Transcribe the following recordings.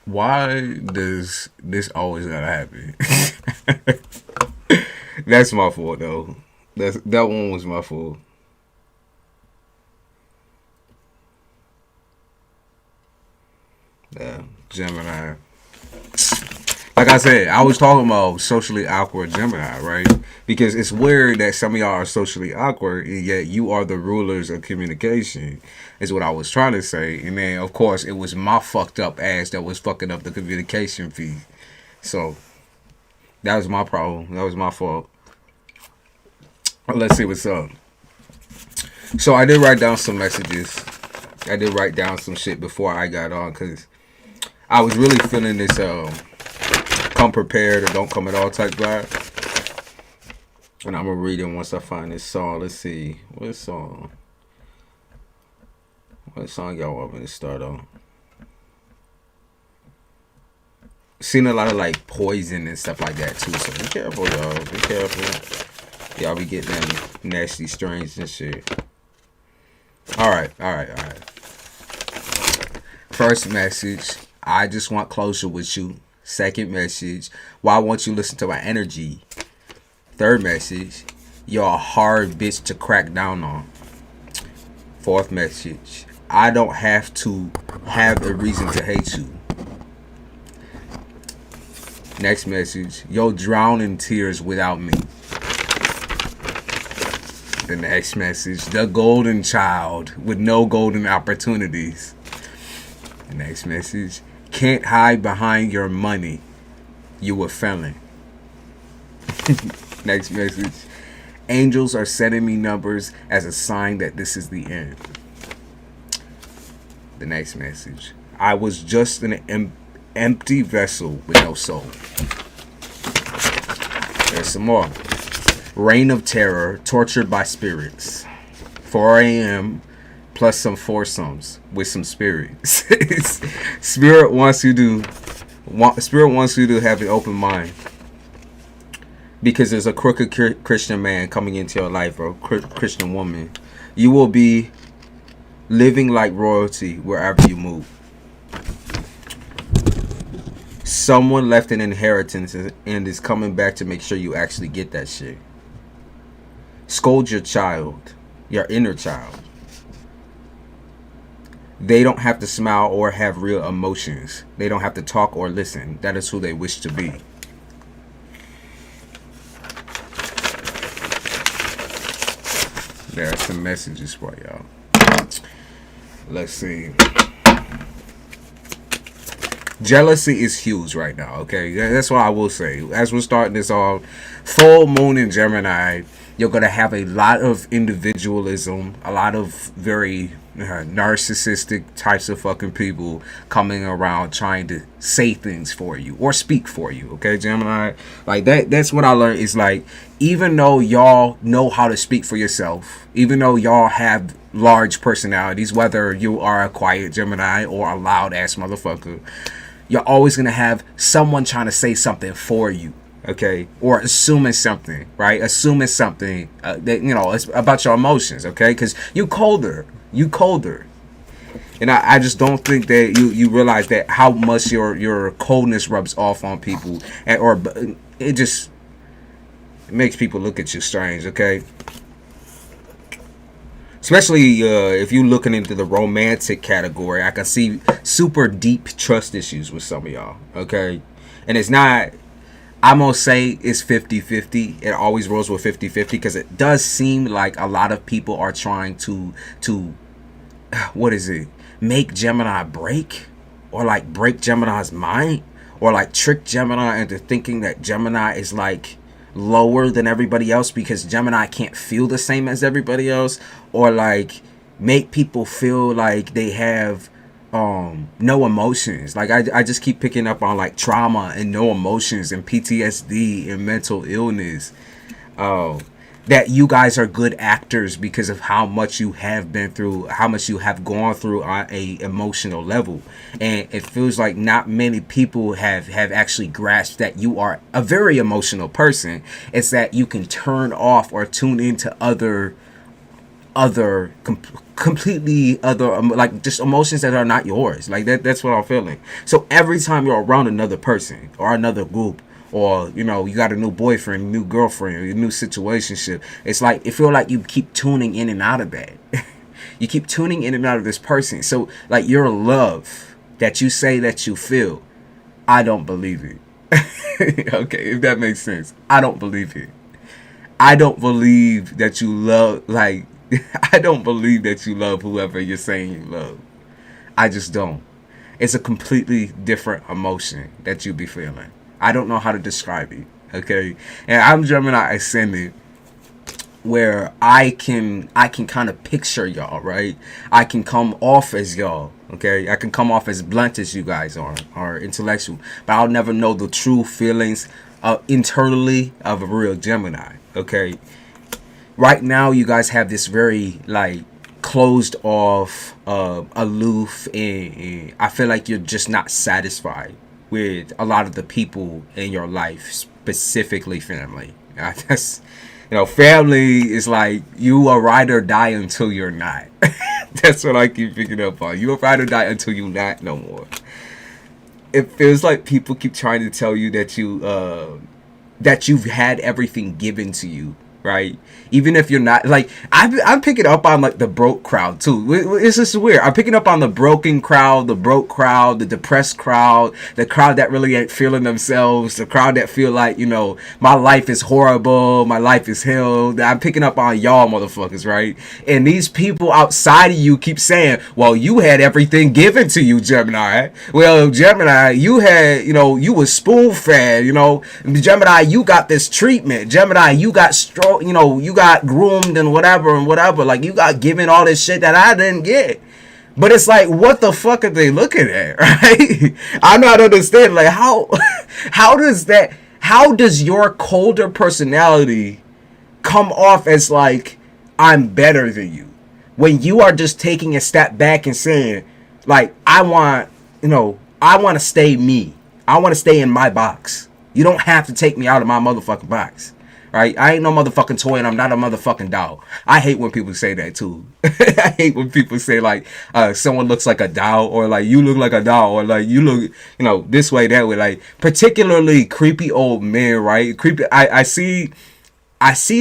Why does this always gotta happen? That's my fault though. That one was my fault. Yeah, Gemini. Like I said, I was talking about socially awkward Gemini, right? Because it's weird that some of y'all are socially awkward, and yet you are the rulers of communication, is what I was trying to say. And then, of course, it was my fucked up ass that was fucking up the communication fee. So, that was my problem. That was my fault. Let's see what's up. So, I did write down some messages. I did write down some shit before I got on, because I was really feeling this, come prepared or don't come at all type vibe. And I'm gonna read it once I find this song. Let's see. What song? What song y'all want me to start on? Seen a lot of like Poison and stuff like that too. So be careful, y'all. Be careful. Y'all be getting them nasty strains and shit. Alright. First message. I just want closure with you. Second message, why won't you listen to my energy? Third message, you're a hard bitch to crack down on. Fourth message, I don't have to have a reason to hate you. Next message, you'll drown in tears without me. The next message, the golden child with no golden opportunities. The next message, can't hide behind your money. You a felon. Next message. Angels are sending me numbers as a sign that this is the end. The next message. I was just an empty vessel with no soul. There's some more. Reign of terror, tortured by spirits. 4 a.m. plus some foursomes with some spirits. Spirit wants you to have an open mind, because there's a crooked Christian man coming into your life, or Christian woman. You will be living like royalty wherever you move. Someone left an inheritance and is coming back to make sure you actually get that shit. Scold your child, your inner child. They don't have to smile or have real emotions. They don't have to talk or listen. That is who they wish to be. There are some messages for y'all. Let's see. Jealousy is huge right now, okay? That's what I will say. As we're starting this off, full moon in Gemini, you're going to have a lot of individualism, a lot of very narcissistic types of fucking people coming around trying to say things for you or speak for you, okay, Gemini? Like, that's what I learned. Is like, even though y'all know how to speak for yourself, even though y'all have large personalities, whether you are a quiet Gemini or a loud ass motherfucker, you're always going to have someone trying to say something for you, okay? Or assuming something, right? Assuming something that, you know, it's about your emotions, okay? Because you colder. And I just don't think that you realize that how much your coldness rubs off on people. Or it just makes people look at you strange, okay? Especially if you're looking into the romantic category, I can see super deep trust issues with some of y'all, okay? And it's not, I'm going to say it's 50-50. It always rolls with 50-50, because it does seem like a lot of people are trying to what is it? Make Gemini break, or like break Gemini's mind, or like trick Gemini into thinking that Gemini is like lower than everybody else because Gemini can't feel the same as everybody else, or like make people feel like they have no emotions. Like I just keep picking up on like trauma and no emotions and PTSD and mental illness. That you guys are good actors because of how much you have been through, how much you have gone through on a emotional level. And it feels like not many people have actually grasped that you are a very emotional person. It's that you can turn off or tune into other other completely other like just emotions that are not yours. Like that's what I'm feeling. So every time you're around another person or another group, or you know, you got a new boyfriend, new girlfriend, a new situationship, it's like it feel like you keep tuning in and out of that. You keep tuning in and out of this person. So like your love that you say that you feel, I don't believe it. Okay, if that makes sense. I don't believe it. I don't believe that you love, like, I don't believe that you love whoever you're saying you love. I just don't. It's a completely different emotion that you be feeling. I don't know how to describe it. Okay, and I'm Gemini ascendant, where I can kind of picture y'all, right? I can come off as y'all, okay? I can come off as blunt as you guys are, or intellectual, but I'll never know the true feelings internally of a real Gemini, okay? Right now, you guys have this very like closed off, aloof, and I feel like you're just not satisfied with a lot of the people in your life, specifically family. That's, you know, family is like you are ride or die until you're not. That's what I keep picking up on. You are ride or die until you're not no more. It feels like people keep trying to tell you that you've had everything given to you, right? Even if you're not, like, I'm picking up on like the broke crowd too. It's just weird. I'm picking up on the broken crowd, the broke crowd, the depressed crowd, the crowd that really ain't feeling themselves, the crowd that feel like, you know, my life is horrible, my life is hell. I'm picking up on y'all motherfuckers, right? And these people outside of you keep saying, well, you had everything given to you, Gemini. Well, Gemini, you had, you know, you was spoon fed, you know. Gemini, you got this treatment. Gemini, you got you know, you got groomed and whatever. Like, you got given all this shit that I didn't get. But it's like, what the fuck are they looking at, right? I'm not understanding, like, how does your colder personality come off as like, I'm better than you, when you are just taking a step back and saying, like, I want to stay me. I want to stay in my box. You don't have to take me out of my motherfucking box. Right? I ain't no motherfucking toy and I'm not a motherfucking doll. I hate when people say that too. I hate when people say like someone looks like a doll, or like you look like a doll, or like you look, you know, this way, that way. Like particularly creepy old men, right? Creepy. I see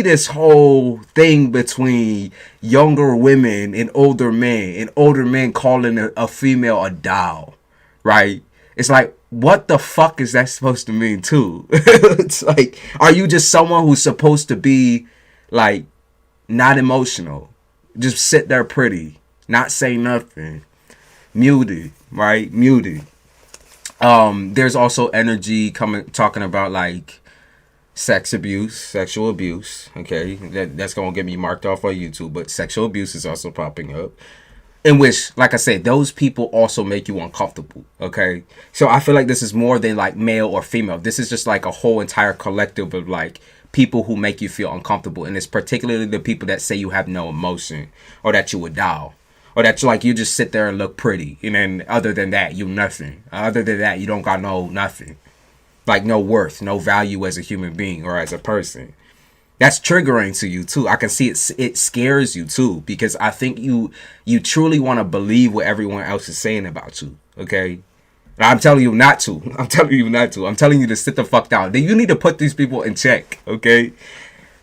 this whole thing between younger women and older men calling a female a doll, right? It's like, what the fuck is that supposed to mean too? It's like, are you just someone who's supposed to be like not emotional, just sit there pretty, not say nothing, muted, right? Muted. There's also energy talking about like sex abuse, sexual abuse. Okay, that's gonna get me marked off on YouTube, but sexual abuse is also popping up. In which, like I said, those people also make you uncomfortable, okay? So I feel like this is more than like male or female. This is just like a whole entire collective of like people who make you feel uncomfortable. And it's particularly the people that say you have no emotion, or that you a doll, or that you just sit there and look pretty. And then other than that, you nothing. Other than that, you don't got no nothing. Like no worth, no value as a human being or as a person. That's triggering to you too. I can see it scares you too, because I think you truly want to believe what everyone else is saying about you, okay? And I'm telling you not to. I'm telling you to sit the fuck down. You need to put these people in check, okay?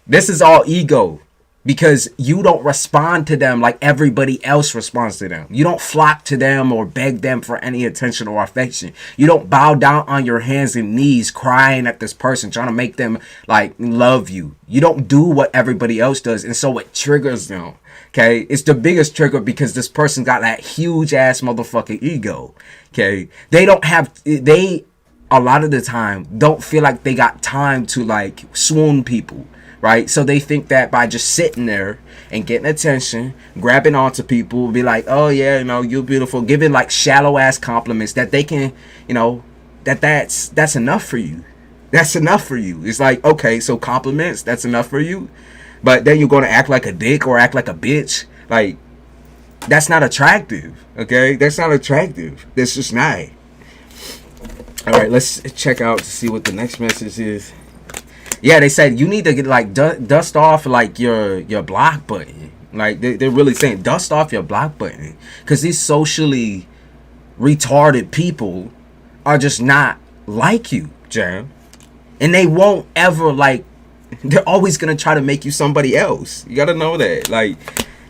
This is all ego, because you don't respond to them like everybody else responds to them. You don't flock to them or beg them for any attention or affection. You don't bow down on your hands and knees crying at this person, trying to make them like love you. You don't do what everybody else does, and so it triggers them. Okay, it's the biggest trigger because this person got that huge ass motherfucking ego. Okay, they a lot of the time don't feel like they got time to like swoon people. Right? So they think that by just sitting there and getting attention, grabbing onto people, be like, oh yeah, you know, you're beautiful, giving like shallow ass compliments, that they can, you know, that's enough for you. That's enough for you. It's like, okay, so compliments, that's enough for you. But then you're going to act like a dick or act like a bitch. Like, that's not attractive. Okay? That's not attractive. That's just not. All right, let's check out to see what the next message is. Yeah, they said you need to get like dust off like your block button. Like they're really saying dust off your block button, because these socially retarded people are just not like you, Jam. And they won't ever, like, they're always gonna try to make you somebody else. You gotta know that. Like,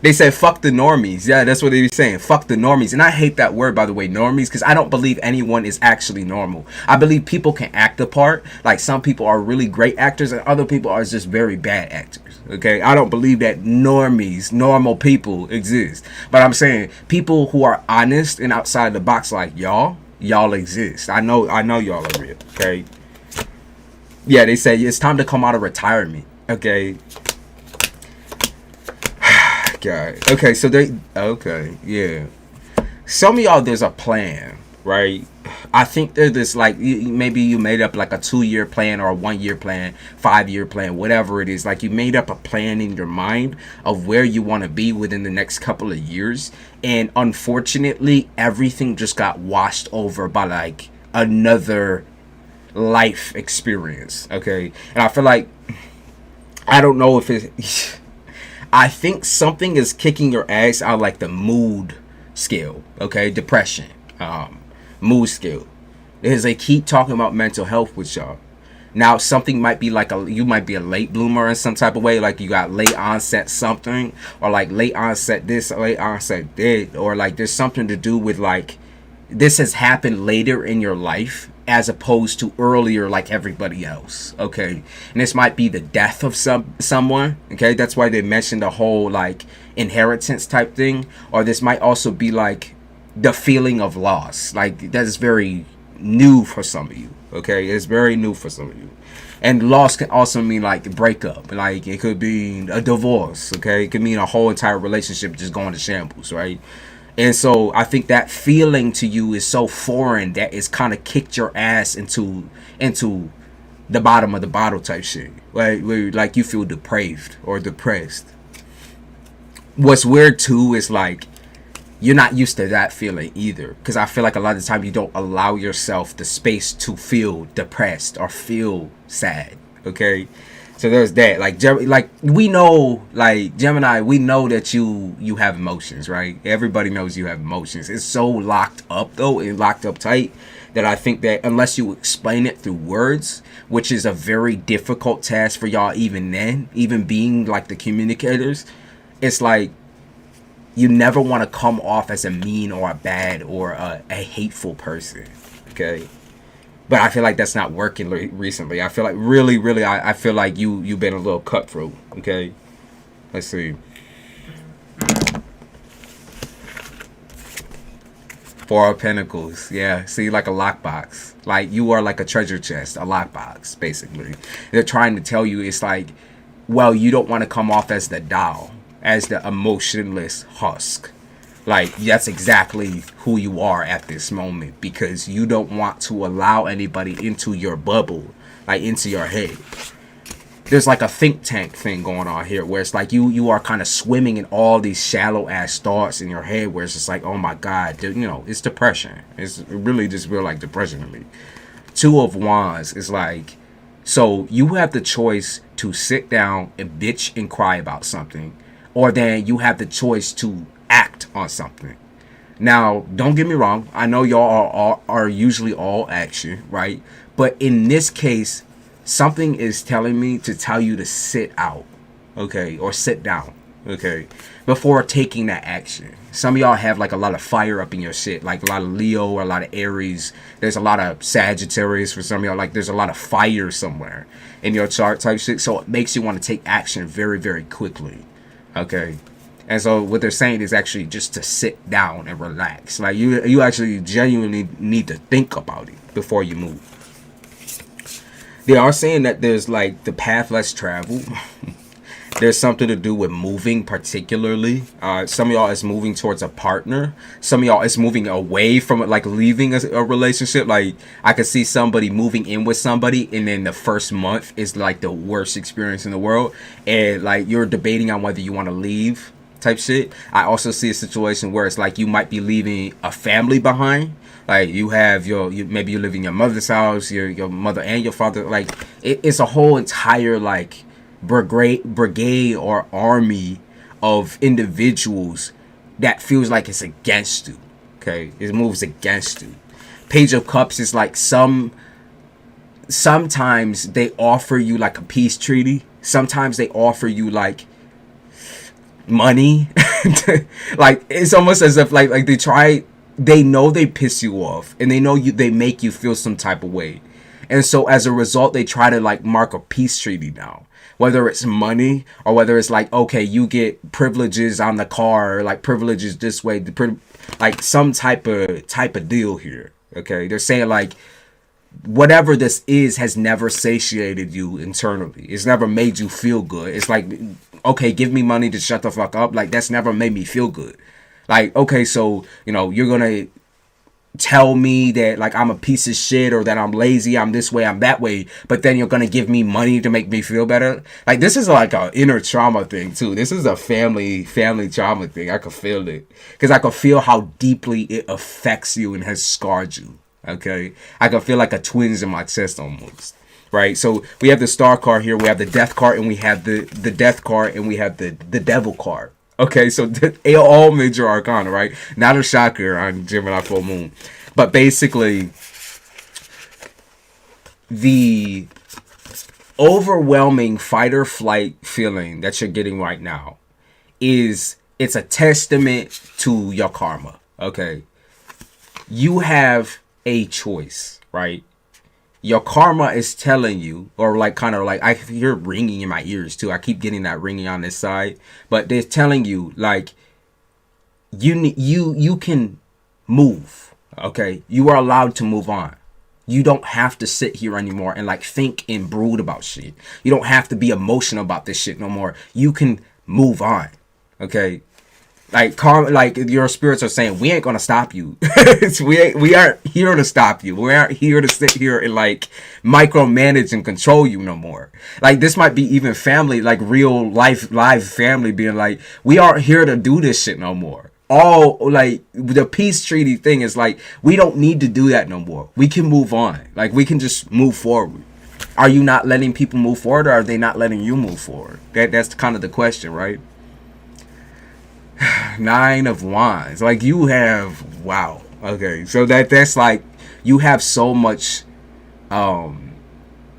they said fuck the normies. Yeah, that's what they be saying, fuck the normies. And I hate that word, by the way, normies, because I don't believe anyone is actually normal. I believe people can act a part. Like, some people are really great actors and other people are just very bad actors. Okay, I don't believe that normies, normal people, exist. But I'm saying people who are honest and outside the box, like y'all exist. I know y'all are real. Okay. Yeah, they say it's time to come out of retirement. Okay. God. Okay, so yeah. Some of y'all, there's a plan, right? I think there's this, like, maybe you made up like a 2-year plan or a 1-year plan, 5-year plan, whatever it is. Like, you made up a plan in your mind of where you want to be within the next couple of years. And unfortunately, everything just got washed over by like another life experience. Okay. And I feel like, I don't know if it's, I think something is kicking your ass out, like the mood scale. Okay. Depression. Mood scale, because they keep talking about mental health with y'all. Now something might be like you might be a late bloomer in some type of way, like you got late onset something, or like late onset this, late onset that, or like there's something to do with like this has happened later in your life as opposed to earlier, like everybody else. Okay. And this might be the death of someone. Okay, that's why they mentioned the whole like inheritance type thing. Or this might also be like the feeling of loss. Like, that is very new for some of you. Okay, it's very new for some of you. And loss can also mean like breakup. Like, it could be a divorce. Okay, it could mean a whole entire relationship just going to shambles, right? And so I think that feeling to you is so foreign that it's kind of kicked your ass into the bottom of the bottle type shit. Where like you feel depraved or depressed. What's weird too is like, you're not used to that feeling either, because I feel like a lot of the time you don't allow yourself the space to feel depressed or feel sad. Okay, so there's that. Like we know, like Gemini, we know that you have emotions, right? Everybody knows you have emotions. It's so locked up though, and locked up tight, that I think that unless you explain it through words, which is a very difficult task for y'all, even then, even being like the communicators, it's like, you never want to come off as a mean or a bad or a hateful person. Okay. But I feel like that's not working recently. I feel like really, I feel like you've been a little cutthroat. Okay. Let's see. 4 of Pentacles. Yeah. See, like a lockbox. Like, you are like a treasure chest, a lockbox, basically. They're trying to tell you, it's like, well, you don't want to come off as the doll, as the emotionless husk. Like, that's exactly who you are at this moment, because you don't want to allow anybody into your bubble, like into your head. There's like a think tank thing going on here, where it's like you are kind of swimming in all these shallow ass thoughts in your head, where it's just like, oh my god, dude, you know, it's depression. It's really just real like depression to me. 2 of Wands is like, so you have the choice to sit down and bitch and cry about something, or then you have the choice to act on something. Now, don't get me wrong. I know y'all are usually all action, right? But in this case, something is telling me to tell you to sit out, okay? Or sit down, okay? Before taking that action. Some of y'all have like a lot of fire up in your shit. Like a lot of Leo or a lot of Aries. There's a lot of Sagittarius for some of y'all. Like, there's a lot of fire somewhere in your chart type shit. So it makes you want to take action very, very quickly. Okay, and so what they're saying is actually just to sit down and relax. Like, you actually genuinely need to think about it before you move. They are saying that there's like the path less traveled. There's something to do with moving, particularly. Some of y'all is moving towards a partner. Some of y'all is moving away from it, like leaving a relationship. Like, I could see somebody moving in with somebody, and then the first month is like the worst experience in the world, and like you're debating on whether you want to leave type shit. I also see a situation where it's like you might be leaving a family behind. Like, you have maybe you live in your mother's house, your mother and your father. Like, it's a whole entire like brigade or army of individuals that feels like it's against you. Okay, it moves against you. Page of Cups is like sometimes they offer you like a peace treaty. Sometimes they offer you like money. Like it's almost as if like they know they piss you off, and they know they make you feel some type of way. And so as a result, they try to like mark a peace treaty now. Whether it's money or whether it's like, okay, you get privileges on the car, or like privileges this way, like some type of deal here. Okay, they're saying like whatever this is has never satiated you internally. It's never made you feel good. It's like, okay, give me money to shut the fuck up. Like that's never made me feel good. Like, okay, so you're gonna tell me that like I'm a piece of shit, or that I'm lazy, I'm this way, I'm that way, but then you're gonna give me money to make me feel better. Like this is like a inner trauma thing too. This is a family trauma thing. I could feel it, because I could feel how deeply it affects you and has scarred you. Okay, I can feel like a twinge in my chest almost. Right, so we have the Star card here, we have the Death card, and we have the Death card, and we have the Devil card. Okay, so all major arcana, right? Not a shocker on Gemini full moon. But basically, the overwhelming fight or flight feeling that you're getting right now it's a testament to your karma. Okay, you have a choice, right? Your karma is telling you, or like kind of like I hear ringing in my ears too. I keep getting that ringing on this side, but they're telling you like you can move. Okay, you are allowed to move on. You don't have to sit here anymore and like think and brood about shit. You don't have to be emotional about this shit no more. You can move on. Okay. Like your spirits are saying, we ain't gonna stop you. we aren't here to stop you. We aren't here to sit here and like micromanage and control you no more. Like this might be even family, like real life live family being like, we aren't here to do this shit no more. All like the peace treaty thing is like, we don't need to do that no more. We can move on. Like we can just move forward. Are you not letting people move forward, or are they not letting you move forward? That's kind of the question, right? 9 of Wands. Like you have, wow. Okay, so that's like you have so much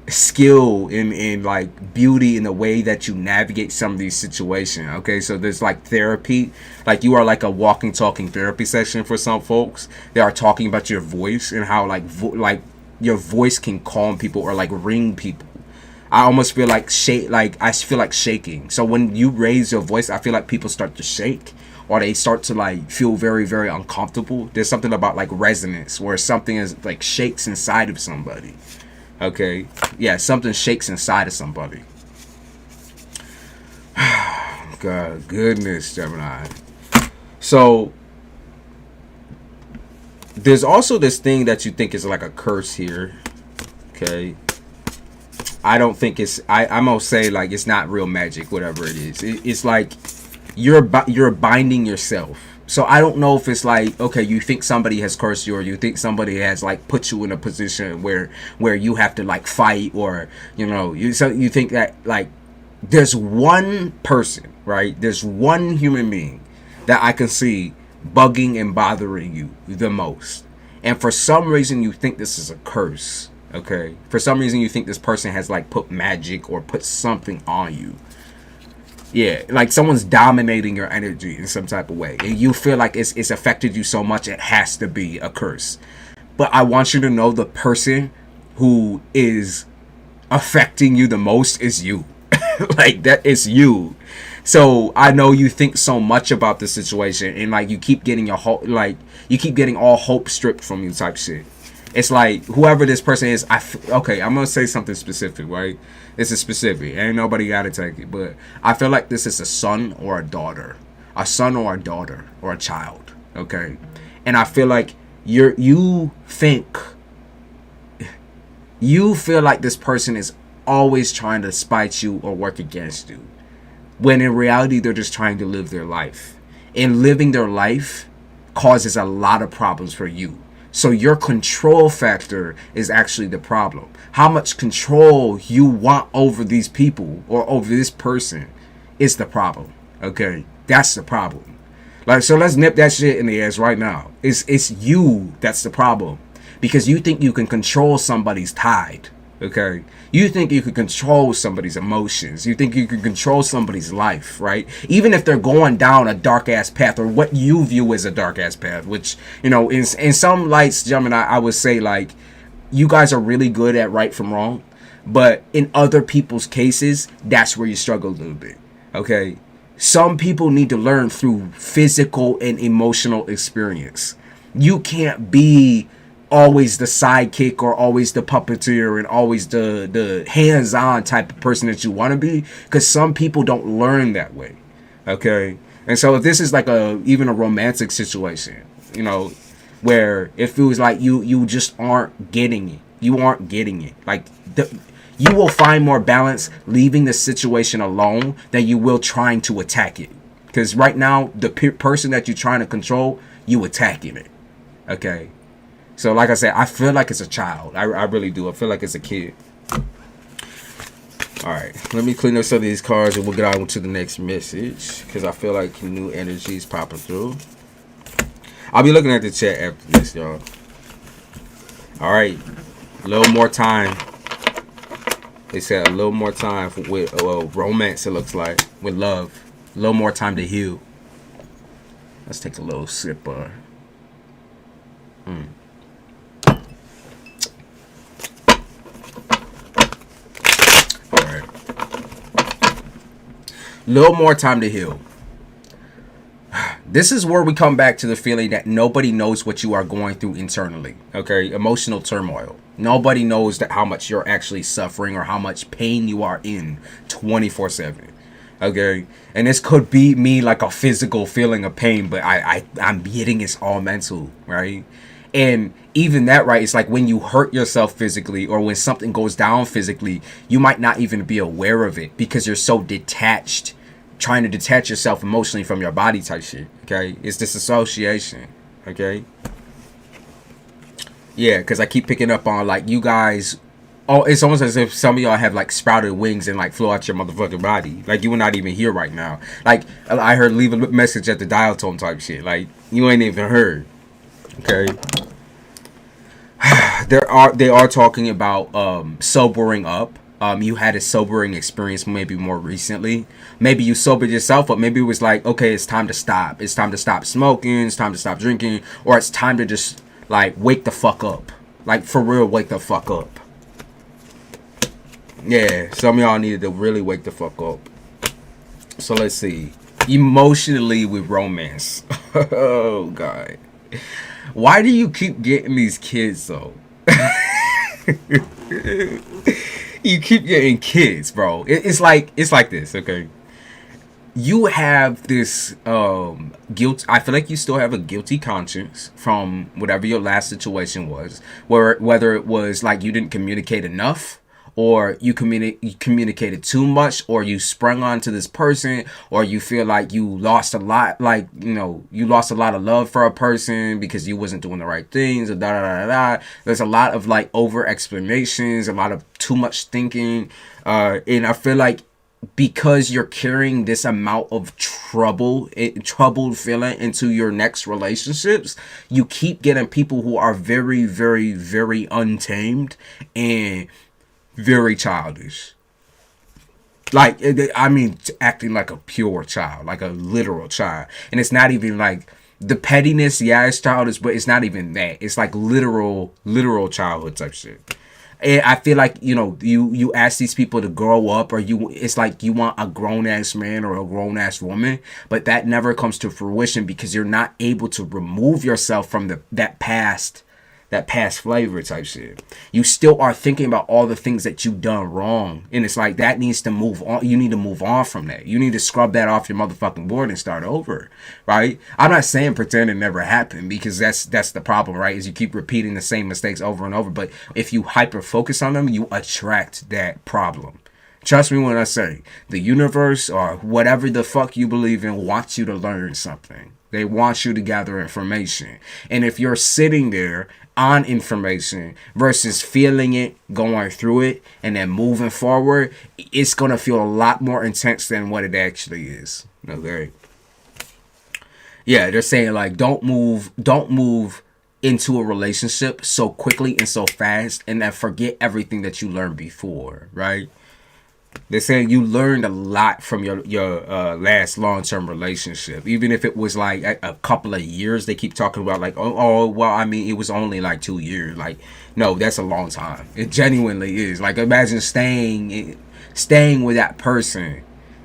skill in like beauty in the way that you navigate some of these situations. Okay, so there's like therapy, like you are like a walking talking therapy session for some folks. They are talking about your voice and how like your voice can calm people or like ring people. I almost feel like I feel like shaking. So when you raise your voice, I feel like people start to shake, or they start to like feel very, very uncomfortable. There's something about like resonance where something is like shakes inside of somebody. Okay, yeah, something shakes inside of somebody. God, goodness, Gemini. So there's also this thing that you think is like a curse here. Okay, I don't think I'm gonna say like it's not real magic, whatever it is. It's like you're binding yourself. So I don't know if it's like, okay, you think somebody has cursed you, or you think somebody has like put you in a position where you have to like fight, or you think that like there's one person, right? There's one human being that I can see bugging and bothering you the most, and for some reason you think this is a curse. Okay, for some reason you think this person has like put magic or put something on you. Yeah, like someone's dominating your energy in some type of way, and you feel like it's affected you so much it has to be a curse. But I want you to know the person who is affecting you the most is you. Like that is you. So I know you think so much about the situation, and like you keep getting all hope stripped from you type shit. It's like whoever this person is, okay, I'm gonna say something specific, right? This is specific. Ain't nobody gotta take it, but I feel like this is a son or a daughter, or a child. Okay, and I feel like you feel like this person is always trying to spite you or work against you, when in reality they're just trying to live their life, and living their life causes a lot of problems for you. So your control factor is actually the problem. How much control you want over these people or over this person is the problem. Okay. That's the problem. Like, so let's nip that shit in the ass right now. It's you that's the problem, because you think you can control somebody's tide. Okay, you think you can control somebody's emotions. You think you can control somebody's life, right? Even if they're going down a dark ass path, or what you view as a dark ass path, which, you know, in some lights, Gemini, I would say, like, you guys are really good at right from wrong, but in other people's cases, that's where you struggle a little bit. Okay, some people need to learn through physical and emotional experience. You can't be always the sidekick, or always the puppeteer, and always the hands-on type of person that you want to be, because some people don't learn that way. Okay, and so if this is like even a romantic situation, you know, where it feels like you just aren't getting it, like, you will find more balance leaving the situation alone than you will trying to attack it. Because right now, the person that you're trying to control, you attacking it. Okay, so like I said, I feel like it's a child. I really do. I feel like it's a kid. All right, let me clean up some of these cards and we'll get on to the next message, because I feel like new energy is popping through. I'll be looking at the chat after this, y'all. All right, a little more time. They said a little more time with romance, it looks like, with love. A little more time to heal. Let's take a little sip. All right. Little more time to heal. This is where we come back to the feeling that nobody knows what you are going through internally. Okay, emotional turmoil. Nobody knows that how much you're actually suffering, or how much pain you are in 24/7. Okay, and this could be me, like a physical feeling of pain, but I'm getting it's all mental, right? And even that, right, it's like when you hurt yourself physically, or when something goes down physically, you might not even be aware of it, because you're so detached, trying to detach yourself emotionally from your body type shit. Okay, it's disassociation. Okay, yeah, because I keep picking up on, like, you guys, oh, it's almost as if some of y'all have, like, sprouted wings and, like, flew out your motherfucking body. Like, you were not even here right now. Like, I heard leave a message at the dial tone type shit. Like, you ain't even heard. Okay. They are talking about sobering up. You had a sobering experience maybe more recently. Maybe you sobered yourself up. Maybe it was like, okay, it's time to stop. It's time to stop smoking. It's time to stop drinking. Or it's time to just, like, wake the fuck up. Like, for real, wake the fuck up. Yeah, some of y'all needed to really wake the fuck up. So let's see. Emotionally with romance. Oh, God. Why do you keep getting these kids, though? You keep getting kids, bro. It's like this, okay? You have this guilt. I feel like you still have a guilty conscience from whatever your last situation was, whether it was like you didn't communicate enough, or you communicated too much, or you sprung onto this person, or you feel like you lost a lot, like, you know, you lost a lot of love for a person because you wasn't doing the right things, or da da da da. There's a lot of, like, over explanations, a lot of too much thinking, and I feel like because you're carrying this amount of troubled feeling into your next relationships, you keep getting people who are very, very, very untamed and very childish. Like, I mean, acting like a pure child, like a literal child. And it's not even like the pettiness, yeah, it's childish, but it's not even that. It's like literal childhood type shit. And I feel like, you know, you ask these people to grow up, or it's like you want a grown-ass man or a grown-ass woman, but that never comes to fruition because you're not able to remove yourself from that past flavor type shit. You still are thinking about all the things that you've done wrong, and it's like that needs to move on. You need to move on from that. You need to scrub that off your motherfucking board and start over, right? I'm not saying pretend it never happened, because that's the problem, right? Is you keep repeating the same mistakes over and over, but if you hyper focus on them, you attract that problem. Trust me when I say the universe, or whatever the fuck you believe in, wants you to learn something. They want you to gather information. And if you're sitting there on information versus feeling it, going through it, and then moving forward, it's going to feel a lot more intense than what it actually is. Okay? Yeah, they're saying like don't move into a relationship so quickly and so fast and then forget everything that you learned before, right? They're saying you learned a lot from your last long term relationship, even if it was like a couple of years. They keep talking about like, oh, well, I mean, it was only like 2 years. Like, no, that's a long time. It genuinely is. Like, imagine staying with that person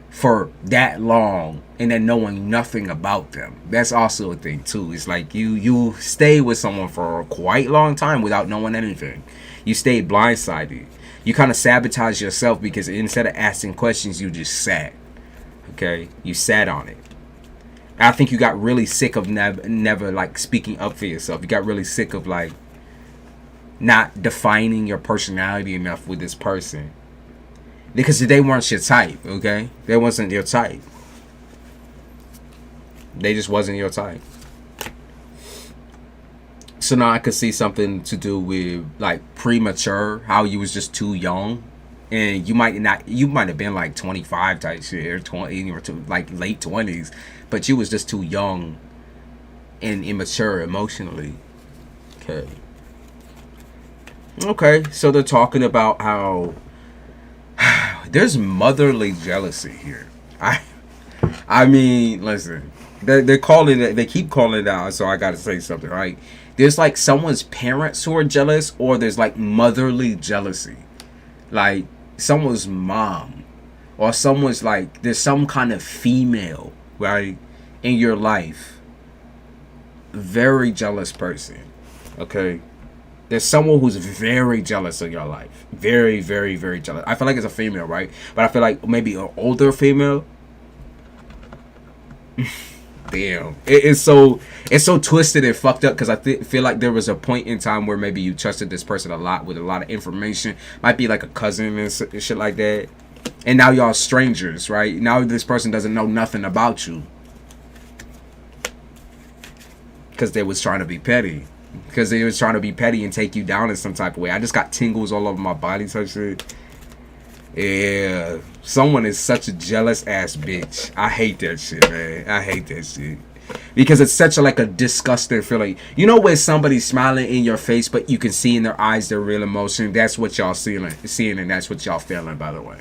for that long and then knowing nothing about them. That's also a thing too. It's like you stay with someone for a quite long time without knowing anything. You stay blindsided. You kind of sabotage yourself because instead of asking questions, you just sat. Okay, you sat on it. I think you got really sick of never like speaking up for yourself. You got really sick of like not defining your personality enough with this person because they weren't your type. Okay, they wasn't your type. They just wasn't your type. So now I could see something to do with like premature, how you was just too young, and you might have been like 25 type shit or 20 or like late 20s, but you was just too young and immature emotionally. Okay, so they're talking about how there's motherly jealousy here. I mean, listen, they're calling it. They keep calling it out. So I got to say something, right? There's like someone's parents who are jealous, or there's like motherly jealousy, like someone's mom, or someone's like there's some kind of female, right, in your life. Very jealous person. Okay. There's someone who's very jealous of your life. Very, very, very jealous. I feel like it's a female, right? But I feel like maybe an older female. Damn, it's so twisted and fucked up because I feel like there was a point in time where maybe you trusted this person a lot with a lot of information, might be like a cousin and shit like that, and now y'all strangers, right? Now this person doesn't know nothing about you because they was trying to be petty, and take you down in some type of way. I just got tingles all over my body, type shit. Yeah, someone is such a jealous ass bitch. I hate that shit, man. I hate that shit because it's such a like a disgusting feeling. You know when somebody's smiling in your face, but you can see in their eyes their real emotion. That's what y'all seeing, and that's what y'all feeling. By the way,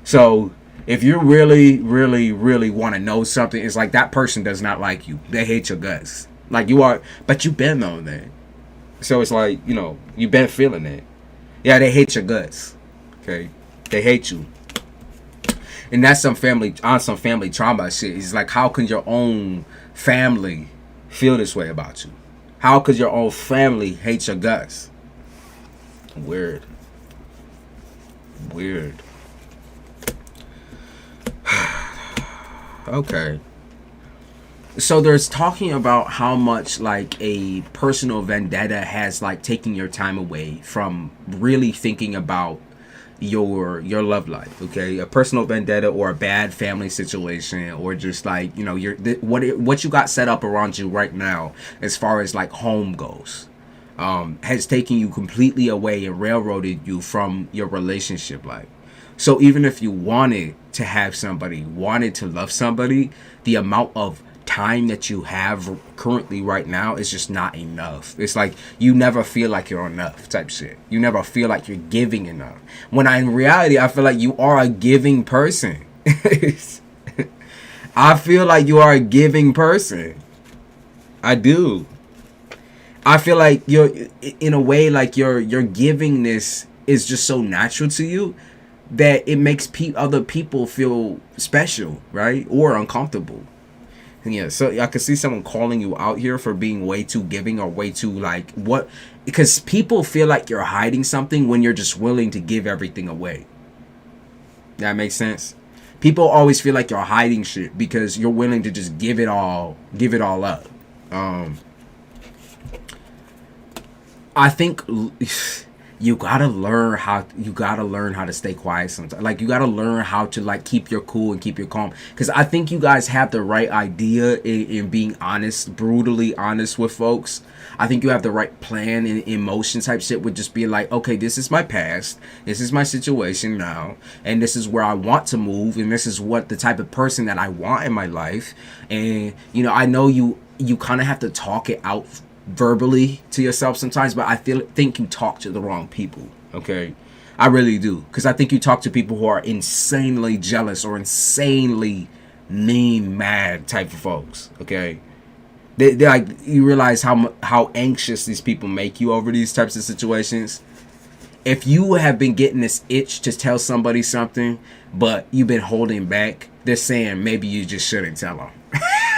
so if you really, really, really want to know something, it's like that person does not like you. They hate your guts, like you are, but you've been on that. So it's like you've been feeling it. Yeah, they hate your guts. Okay. They hate you. And that's some family trauma shit. It's like, how can your own family feel this way about you? How could your own family hate your guts? Weird. Okay. So there's talking about how much like a personal vendetta has like taken your time away from really thinking about your love life. Okay, a personal vendetta or a bad family situation, or just like what you got set up around you right now as far as like home goes, has taken you completely away and railroaded you from your relationship life. So even if you wanted to have somebody, wanted to love somebody, the amount of time that you have currently right now is just not enough. It's like you never feel like you're enough type shit. You never feel like you're giving enough. When in reality, I feel like you are a giving person. I feel like you are a giving person. I do. I feel like you're, in a way, like your givingness is just so natural to you that it makes other people feel special, right? Or uncomfortable. Yeah, so I could see someone calling you out here for being way too giving, or way too like what, because people feel like you're hiding something when you're just willing to give everything away. That makes sense. People always feel like you're hiding shit because you're willing to just give it all up. I think you gotta learn how to stay quiet sometimes. Like, you gotta learn how to, like, keep your cool and keep your calm, because I think you guys have the right idea in being honest, brutally honest with folks. I think you have the right plan and emotion type shit with just being like, okay, this is my past, this is my situation now, and this is where I want to move, and this is what the type of person that I want in my life. And I know you kind of have to talk it out verbally to yourself sometimes, but I think you talk to the wrong people. Okay, I really do, because I think you talk to people who are insanely jealous or insanely mean, mad type of folks. Okay, they like, you realize how anxious these people make you over these types of situations. If you have been getting this itch to tell somebody something, but you've been holding back, they're saying maybe you just shouldn't tell them.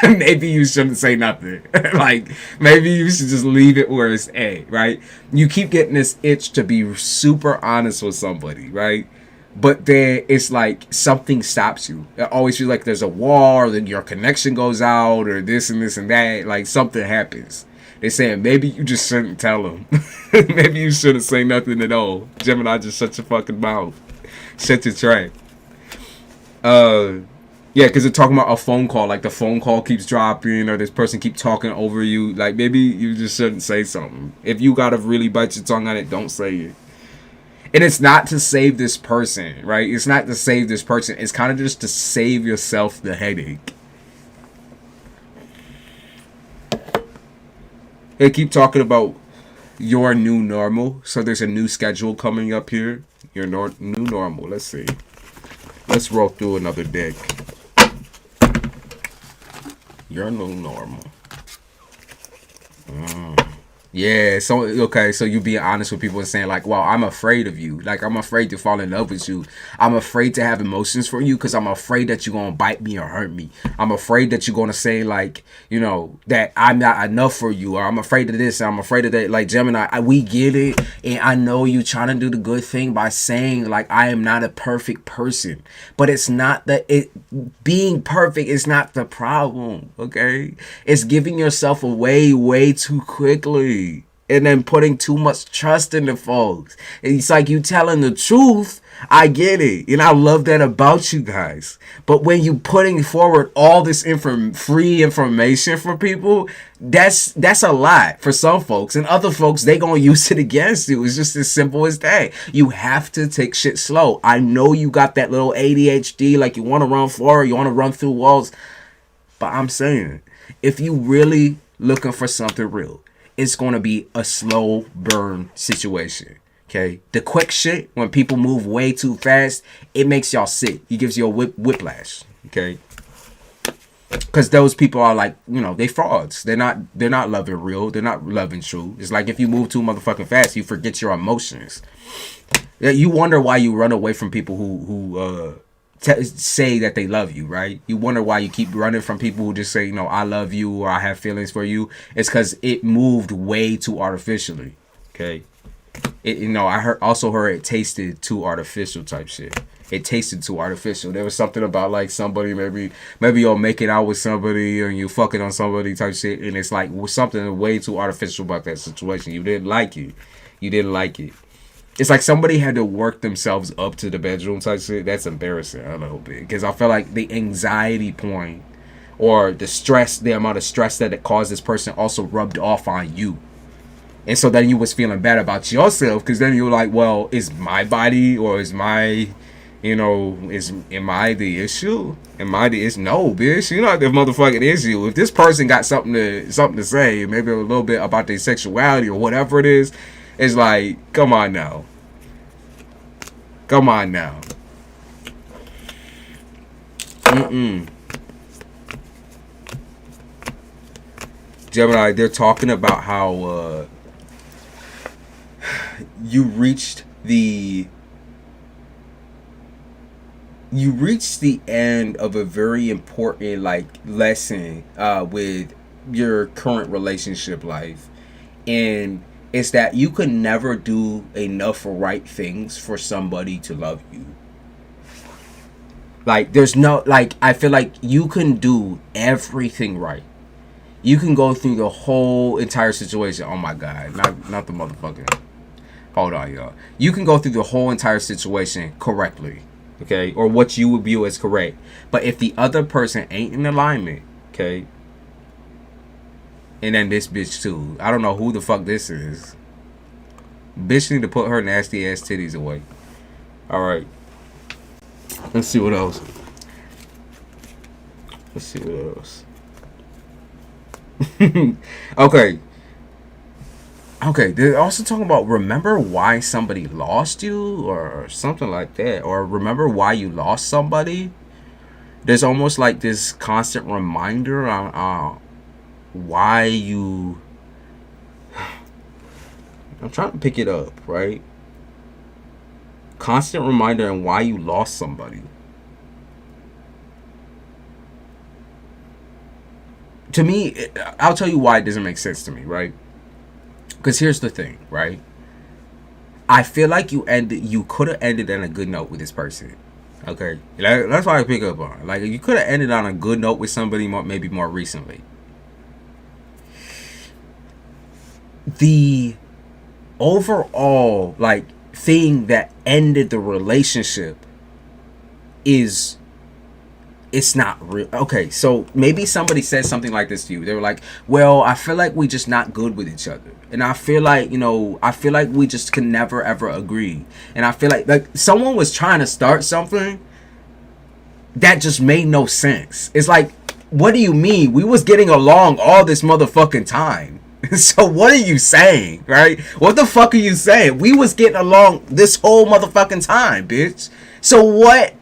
Maybe you shouldn't say nothing. Like, maybe you should just leave it where it's at, right? You keep getting this itch to be super honest with somebody, right? But then it's like something stops you. It always feels like there's a wall, or then your connection goes out, or this and this and that. Like, something happens. They're saying maybe you just shouldn't tell them. Maybe you shouldn't say nothing at all. Gemini, just shut your fucking mouth. Shut your trap. Yeah, because they're talking about a phone call. Like, the phone call keeps dropping, or this person keep talking over you. Like, maybe you just shouldn't say something. If you gotta really bite your tongue on it, don't say it. And it's not to save this person, right? It's not to save this person. It's kind of just to save yourself the headache. They keep talking about your new normal. So there's a new schedule coming up here. Your new normal. Let's see. Let's roll through another deck. Your new normal. Yeah, so okay, so you being honest with people and saying like, well, I'm afraid of you. Like, I'm afraid to fall in love with you. I'm afraid to have emotions for you because I'm afraid that you're going to bite me or hurt me. I'm afraid that you're going to say like, that I'm not enough for you, or I'm afraid of this, and I'm afraid of that. Like, Gemini, we get it, and I know you trying to do the good thing by saying like, I am not a perfect person, but it's not that being perfect is not the problem, okay? It's giving yourself away way too quickly. And then putting too much trust in the folks. It's like you telling the truth. I get it. And I love that about you guys. But when you putting forward all this free information for people, that's a lot for some folks. And other folks, they gonna use it against you. It's just as simple as that. You have to take shit slow. I know you got that little ADHD, like you want to run forward, you want to run through walls. But I'm saying, if you really looking for something real, it's going to be a slow burn situation. Okay, the quick shit, when people move way too fast, it makes y'all sick. It gives you a whiplash. Okay, because those people are like, they frauds. They're not loving real. They're not loving true. It's like if you move too motherfucking fast, you forget your emotions. You wonder why you run away from people who say that they love you, right? You wonder why you keep running from people who just say, I love you, or I have feelings for you. It's because it moved way too artificially. Okay, I also heard it tasted too artificial type shit. It tasted too artificial. There was something about like somebody, maybe you're making out with somebody and you fucking on somebody type shit, and it's like something way too artificial about that situation. You didn't like it. It's like somebody had to work themselves up to the bedroom type shit. That's embarrassing a little bit, because I feel like the anxiety point or the amount of stress that it caused this person also rubbed off on you. And so then you was feeling bad about yourself, because then you're like, well, is my body, or is my, am I the issue? Am I the issue? No, bitch, you're not the motherfucking issue. If this person got something to say, maybe a little bit about their sexuality or whatever it is, it's like, come on now. Gemini, they're talking about how you reached the end of a very important lesson with your current relationship life, and it's that you could never do enough right things for somebody to love you. Like, there's no, I feel like you can do everything right. You can go through the whole entire situation. Oh my God, not the motherfucker. hold on, y'all. You can go through the whole entire situation correctly, okay, or what you would view as correct. But if the other person ain't in alignment, okay, and then this bitch too. I don't know who the fuck this is. Bitch need to put her nasty ass titties away. All right. Let's see what else. Let's see what else. Okay. Okay, they're also talking about remember why somebody lost you or something like that. Or remember why you lost somebody. There's almost like this constant reminder on why you... I'm trying to pick it up, right? Constant reminder on why you lost somebody. To me, I'll tell you why it doesn't make sense to me, right? Because here's the thing, right? I feel like you could have ended on a good note with this person. Okay? That's why I pick up on it. Like, you could have ended on a good note with somebody maybe more recently. The overall, like, thing that ended the relationship is... it's not real. Okay, so maybe somebody said something like this to you. They were like, well, I feel like we just not good with each other. And I feel like, I feel like we just can never, ever agree. And I feel like someone was trying to start something that just made no sense. It's like, what do you mean? We was getting along all this motherfucking time. So what are you saying, right? What the fuck are you saying? We was getting along this whole motherfucking time, bitch. So what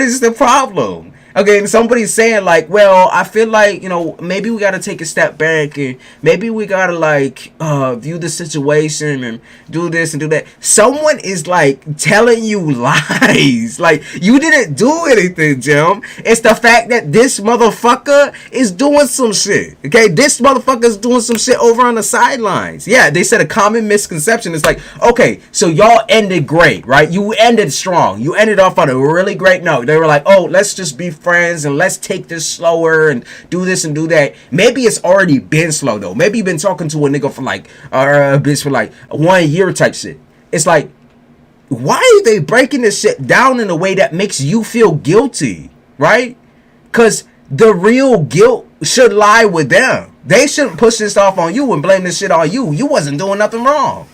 is the problem? Okay, and somebody's saying like, well, I feel like, maybe we got to take a step back and maybe we got to like view the situation and do this and do that. Someone is like telling you lies. Like, you didn't do anything, Jim. It's the fact that this motherfucker is doing some shit. Okay, this motherfucker is doing some shit over on the sidelines. Yeah, they said a common misconception is like, okay, so y'all ended great, right? You ended strong. You ended off on a really great note. They were like, oh, let's just be friends and let's take this slower and do this and do that. Maybe it's already been slow though. Maybe you've been talking to a nigga for like a bitch for like 1 year type shit. It's like, why are they breaking this shit down in a way that makes you feel guilty, right? Because the real guilt should lie with them. They shouldn't push this off on you and blame this shit on you. You wasn't doing nothing wrong.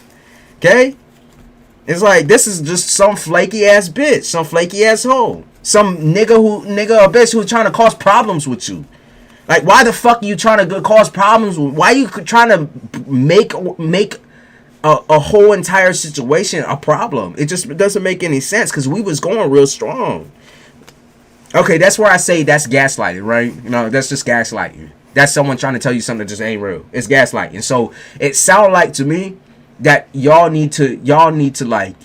Okay? It's like, this is just some flaky ass bitch, some flaky ass hoe. Some nigga or bitch who's trying to cause problems with you. Like, why the fuck are you trying to cause problems with? Why are you trying to make a whole entire situation a problem? It just doesn't make any sense because we was going real strong. Okay, that's where I say that's gaslighting, right? That's just gaslighting. That's someone trying to tell you something that just ain't real. It's gaslighting. So it sounds like to me that y'all need to like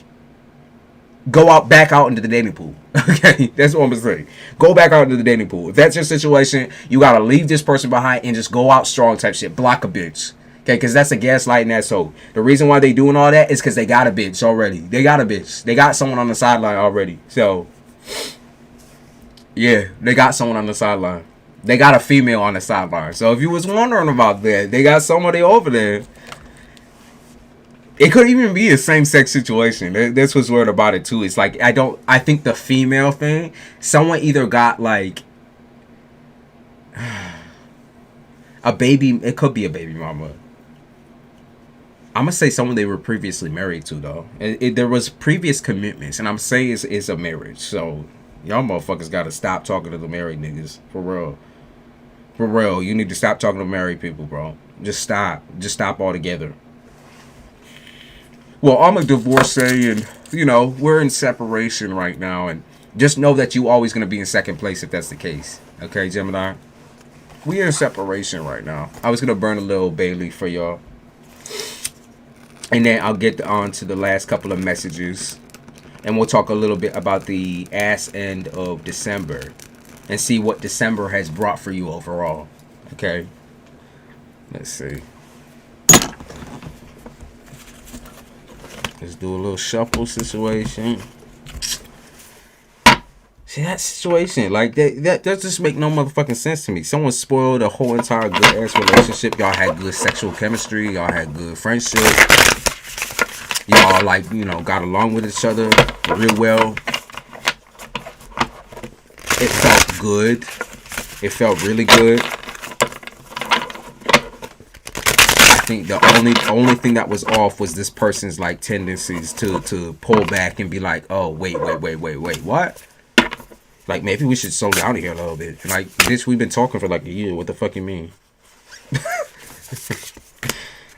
go back out into the dating pool. Okay, that's what I'm gonna say. Go back out into the dating pool. If that's your situation, you gotta leave this person behind and just go out strong type shit. Block a bitch. Okay, because that's a gaslighting asshole. The reason why they doing all that is because they got a bitch already. They got a bitch. They got someone on the sideline already. So, yeah, they got someone on the sideline. They got a female on the sideline. So if you was wondering about that, they got somebody over there. It could even be a same-sex situation. That's what's weird about it too. It's like I think the female thing, someone either got like a baby. It could be a baby mama. I'm gonna say someone they were previously married to though. There was previous commitments, and I'm saying it's a marriage. So y'all motherfuckers gotta stop talking to the married niggas for real. For real, you need to stop talking to married people, bro. Just stop. Just stop altogether. Well, I'm a divorcee and, we're in separation right now. And just know that you always going to be in second place if that's the case. Okay, Gemini? We're in separation right now. I was going to burn a little bay leaf for y'all. And then I'll get on to the last couple of messages. And we'll talk a little bit about the ass end of December. And see what December has brought for you overall. Okay? Let's see. Let's do a little shuffle situation. See that situation, like that just make no motherfucking sense to me. Someone spoiled a whole entire good ass relationship. Y'all had good sexual chemistry. Y'all had good friendship. Y'all like, got along with each other real well. It felt good. It felt really good. I think the only thing that was off was this person's like tendencies to pull back and be like, oh wait, what? Like, maybe we should slow down here a little bit. And like, bitch, we've been talking for like a year. What the fuck you mean?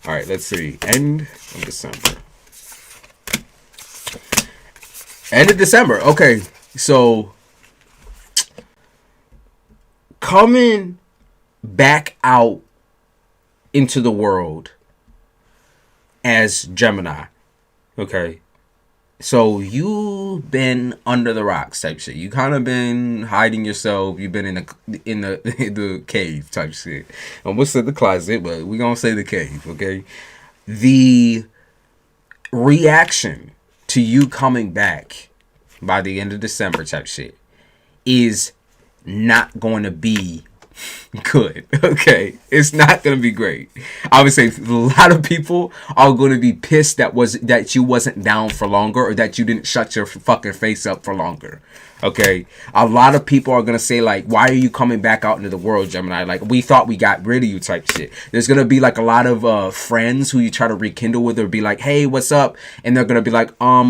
All right, let's see. End of December. End of December. Okay, so coming back out into the world as Gemini. Okay. So you've been under the rocks type shit. You kind of been hiding yourself. You've been in the cave type shit. I almost said the closet, but we're gonna say the cave, okay? The reaction to you coming back by the end of December type shit is not going to be good. Okay, it's not gonna be great. I would say a lot of people are going to be pissed that you wasn't down for longer, or that you didn't shut your fucking face up for longer. Okay, a lot of people are gonna say like, why are you coming back out into the world, Gemini? Like, we thought we got rid of you type shit. There's gonna be like a lot of friends who you try to rekindle with, or be like, hey, what's up? And they're gonna be like, I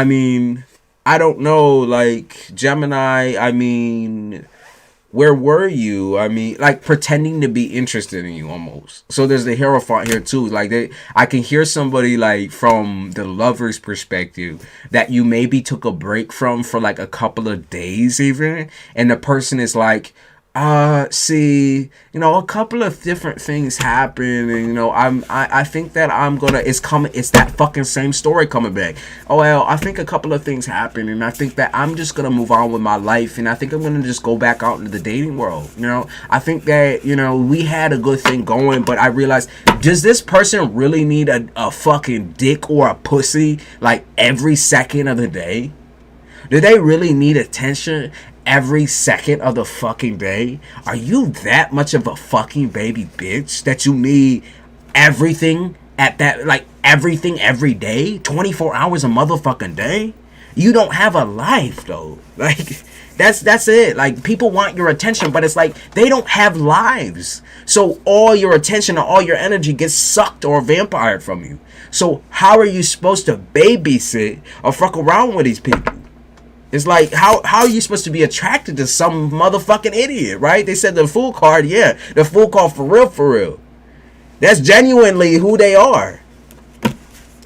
mean, I don't know, like, Gemini, I mean, where were you? I mean, like, pretending to be interested in you almost. So there's the Hierophant here too. Like, I can hear somebody like from the lover's perspective that you maybe took a break from for like a couple of days even, and the person is like, see, a couple of different things happen, and I think that it's that fucking same story coming back. Oh well, I think a couple of things happen, and I think that I'm just gonna move on with my life, and I think I'm gonna just go back out into the dating world. I think that we had a good thing going, but I realized, does this person really need a fucking dick or a pussy like every second of the day? Do they really need attention every second of the fucking day? Are you that much of a fucking baby bitch that you need everything everything every day, 24 hours a motherfucking day? You don't have a life though. Like, that's it. Like, people want your attention, but it's like they don't have lives. So all your attention and all your energy gets sucked or vampired from you. So how are you supposed to babysit or fuck around with these people? It's like, how are you supposed to be attracted to some motherfucking idiot, right? They said the Fool card, yeah. The Fool card for real. That's genuinely who they are.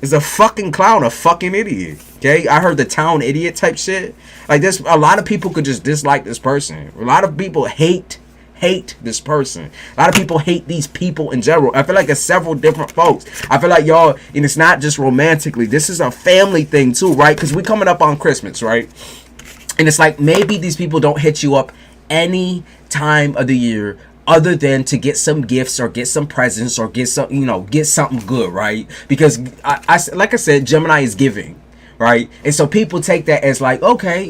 It's a fucking clown, a fucking idiot. Okay? I heard the town idiot type shit. Like, this, a lot of people could just dislike this person. A lot of people hate this person. A lot of people hate these people in general. I feel like it's several different folks. I feel like y'all, and it's not just romantically, this is a family thing too, right? Because we coming up on Christmas, right? And it's like, maybe these people don't hit you up any time of the year other than to get some gifts or get some presents or get some, get something good, right? Because I like I said, Gemini is giving. Right? And so people take that as like, okay,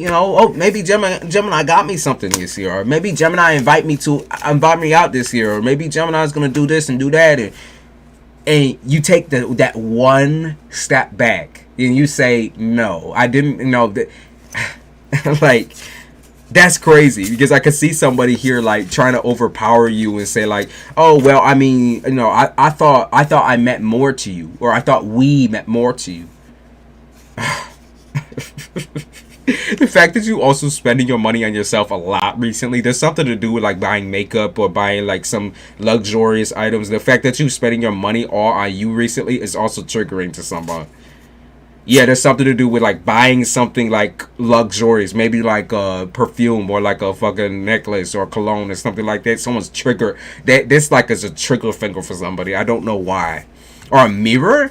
maybe Gemini got me something this year, or maybe Gemini invite me out this year, or maybe Gemini is gonna do this and do that, and you take that one step back and you say, no, I didn't know that. Like, that's crazy, because I could see somebody here like trying to overpower you and say like, oh well, I mean, I thought I meant more to you, or I thought we meant more to you. The fact that you also spending your money on yourself a lot recently, there's something to do with like buying makeup or buying like some luxurious items. The fact that you spending your money all on you recently is also triggering to someone. Yeah, there's something to do with like buying something like luxurious, maybe like a perfume or like a fucking necklace or cologne or something like that. Someone's trigger that this like is a trigger finger for somebody. I don't know why. Or a mirror.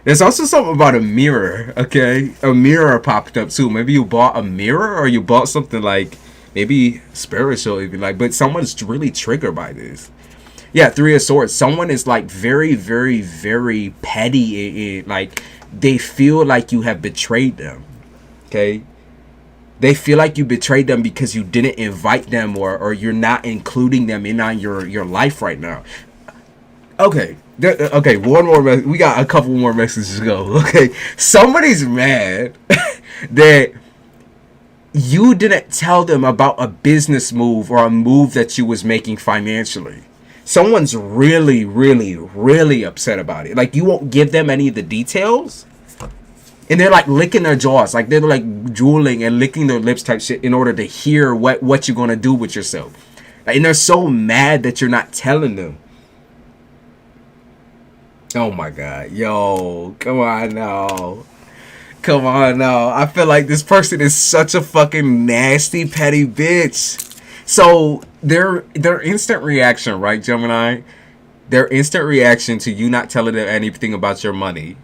There's also something about a mirror, okay? A mirror popped up too. Maybe you bought a mirror, or you bought something like maybe spiritual even, like, but someone's really triggered by this. Yeah, Three of Swords. Someone is like very, very, very petty. Like, they feel like you have betrayed them, okay? They feel like you betrayed them because you didn't invite them, or you're not including them in on your life right now. Okay. Okay, one more. We got a couple more messages to go. Okay, somebody's mad that you didn't tell them about a business move or a move that you was making financially. Someone's really, really, really upset about it. Like, you won't give them any of the details, and they're like licking their jaws, like they're like drooling and licking their lips type shit in order to hear what you're gonna do with yourself. And they're so mad that you're not telling them. Oh my god, yo, come on now. Come on now. I feel like this person is such a fucking nasty, petty bitch. So their instant reaction, right, Gemini? Their instant reaction to you not telling them anything about your money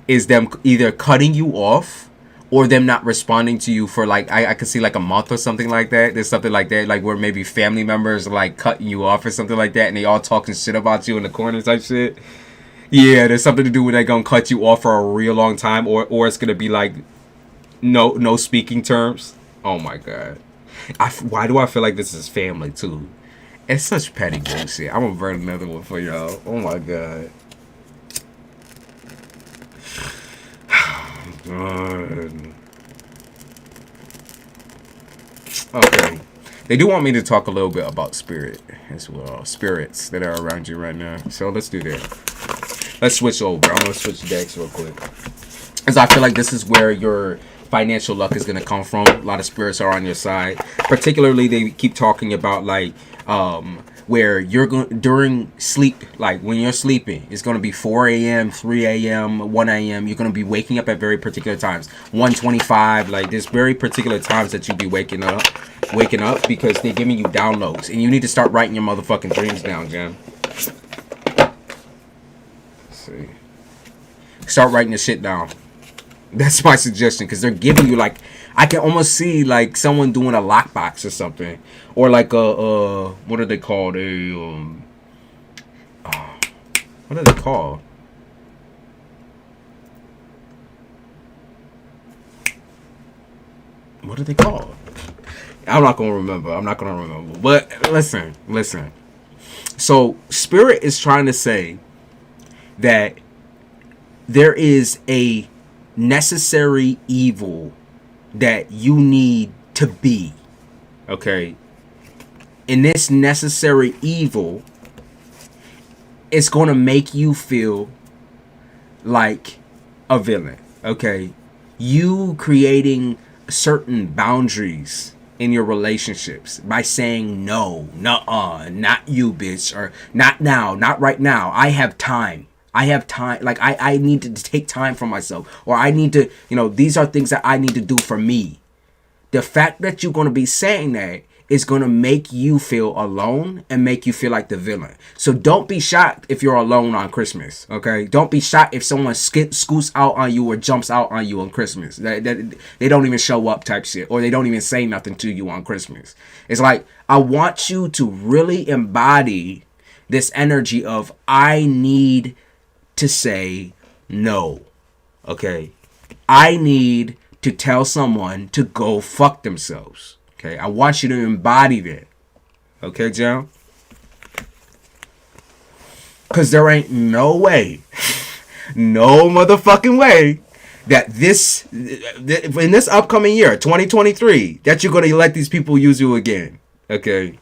is them either cutting you off or them not responding to you for like I could see like a month or something like that. There's something like that, like where maybe family members are like cutting you off or something like that, and they all talking shit about you in the corner type shit. Yeah, there's something to do with they gonna cut you off for a real long time, or it's gonna be like no speaking terms. Oh my god, why do I feel like this is family too? It's such petty bullshit. I'm gonna burn another one for y'all. Oh my god. God. Okay. They do want me to talk a little bit about spirit as well. Spirits that are around you right now. So let's do that. Let's switch over. I'm going to switch decks real quick. Because I feel like this is where your financial luck is going to come from. A lot of spirits are on your side. Particularly, they keep talking about like where you're going during sleep, like when you're sleeping, it's going to be 4 a.m., 3 a.m., 1 a.m. You're going to be waking up at very particular times. 1:25, like there's very particular times that you'll be waking up because they're giving you downloads, and you need to start writing your motherfucking dreams down, Jim. Let's see. Start writing the shit down. That's my suggestion, because they're giving you like, I can almost see like someone doing a lockbox or something, or like a what are they called? What are they called? What are they called? I'm not gonna remember. But listen. So Spirit is trying to say that there is a necessary evil that you need to be, okay? And this necessary evil is going to make you feel like a villain, okay? You creating certain boundaries in your relationships by saying no, nuh-uh, not you, bitch, or not now, not right now. I have time. Like I need to take time for myself, or I need to, these are things that I need to do for me. The fact that you're going to be saying that is going to make you feel alone and make you feel like the villain. So don't be shocked if you're alone on Christmas, okay? Don't be shocked if someone scoots out on you or jumps out on you on Christmas. They don't even show up type shit, or they don't even say nothing to you on Christmas. It's like, I want you to really embody this energy of, I need to say no, okay? I need to tell someone to go fuck themselves, okay? I want you to embody that, okay, John? Because there ain't no way, no motherfucking way that in this upcoming year, 2023, that you're going to let these people use you again, okay?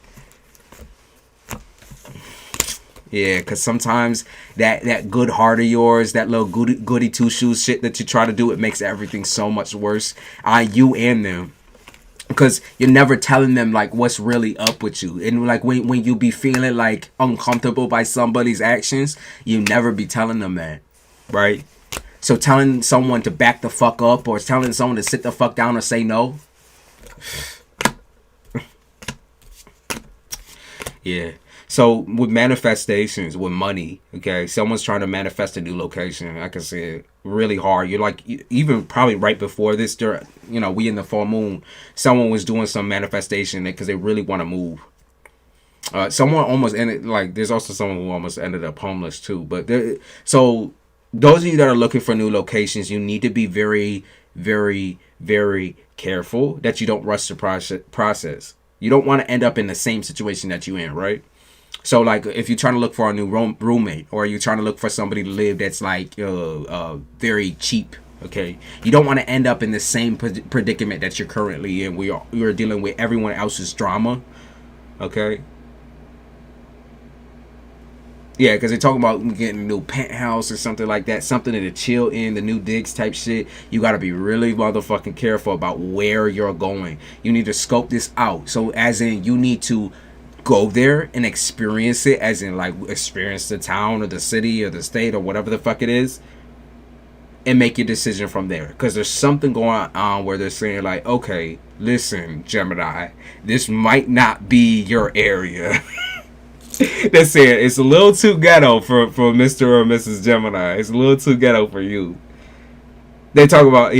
Yeah, because sometimes that good heart of yours, that little goody two-shoes shit that you try to do, it makes everything so much worse on you and them. Because you're never telling them like what's really up with you. And like when you be feeling like uncomfortable by somebody's actions, you never be telling them that, right? So telling someone to back the fuck up, or telling someone to sit the fuck down or say no. Yeah. So with manifestations, with money, okay, someone's trying to manifest a new location. I can see it really hard. You're like, even probably right before this, we in the full moon, someone was doing some manifestation because they really want to move. Someone almost ended, like, there's also someone who almost ended up homeless too. But so those of you that are looking for new locations, you need to be very, very, very careful that you don't rush the process. You don't want to end up in the same situation that you're in, right? So like if you're trying to look for a new roommate, or you're trying to look for somebody to live that's like very cheap, okay, you don't want to end up in the same predicament that you're currently in. We're dealing with everyone else's drama, okay. Yeah, because they're talking about getting a new penthouse or something like that, something to chill in, the new digs type shit. You got to be really motherfucking careful about where you're going. You need to scope this out. So as in, you need to go there and experience it, as in like experience the town or the city or the state or whatever the fuck it is, and make your decision from there. Because there's something going on where they're saying like, okay, listen, Gemini, this might not be your area. They're saying it's a little too ghetto for Mr. or Mrs. Gemini. It's a little too ghetto for you. They talk about